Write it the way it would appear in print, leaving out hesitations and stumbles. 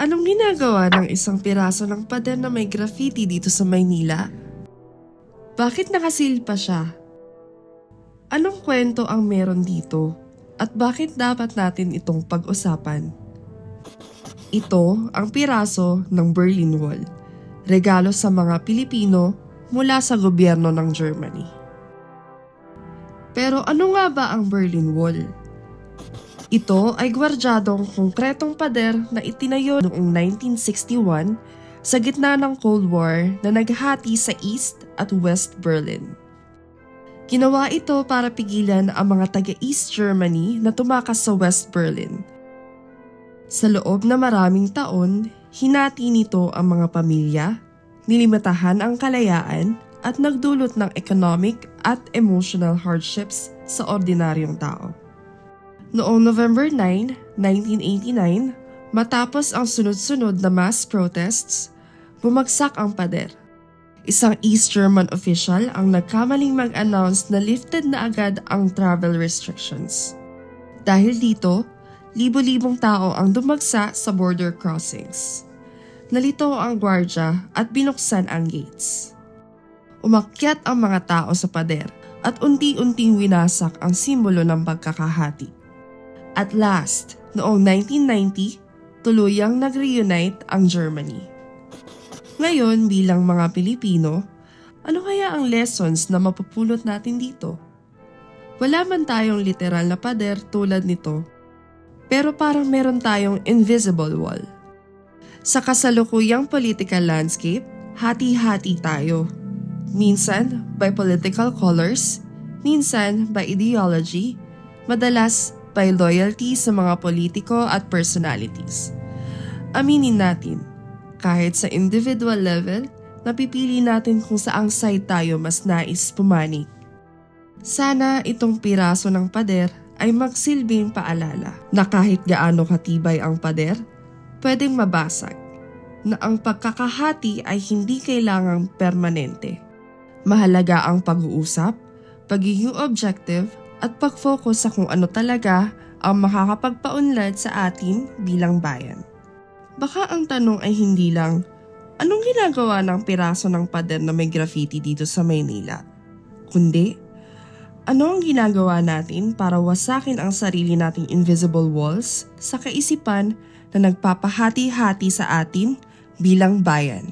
Anong ginagawa ng isang piraso ng pader na may graffiti dito sa Maynila? Bakit nakasil pa siya? Anong kwento ang meron dito? At bakit dapat natin itong pag-usapan? Ito ang piraso ng Berlin Wall, regalo sa mga Pilipino mula sa gobyerno ng Germany. Pero ano nga ba ang Berlin Wall? Ito ay gwardyadong konkretong pader na itinayo noong 1961 sa gitna ng Cold War na naghati sa East at West Berlin. Ginawa ito para pigilan ang mga taga-East Germany na tumakas sa West Berlin. Sa loob na maraming taon, hinati nito ang mga pamilya, nilimitahan ang kalayaan at nagdulot ng economic at emotional hardships sa ordinaryong tao. Noong November 9, 1989, matapos ang sunod-sunod na mass protests, bumagsak ang pader. Isang East German official ang nagkamaling mag-announce na lifted na agad ang travel restrictions. Dahil dito, libo-libong tao ang dumagsa sa border crossings. Nalito ang gwardya at binuksan ang gates. Umakyat ang mga tao sa pader at unti-unting winasak ang simbolo ng pagkakahati. At last, noong 1990, tuluyang nag-reunite ang Germany. Ngayon bilang mga Pilipino, ano kaya ang lessons na mapupulot natin dito? Wala man tayong literal na pader tulad nito, pero parang meron tayong invisible wall. Sa kasalukuyang political landscape, hati-hati tayo. Minsan by political colors, minsan by ideology, madalas by loyalty sa mga politiko at personalities. Aminin natin, kahit sa individual level, napipili natin kung saang side tayo mas nais pumanig. Sana itong piraso ng pader ay magsilbing paalala na kahit gaano katibay ang pader, pwedeng mabasag, na ang pagkakahati ay hindi kailangang permanente. Mahalaga ang pag-uusap, pagiging objective, at pag-focus sa kung ano talaga ang makakapagpaunlad sa atin bilang bayan. Baka ang tanong ay hindi lang, anong ginagawa ng piraso ng pader na may graffiti dito sa Maynila? Kundi, ano ang ginagawa natin para wasakin ang sarili nating invisible walls sa kaisipan na nagpapahati-hati sa atin bilang bayan?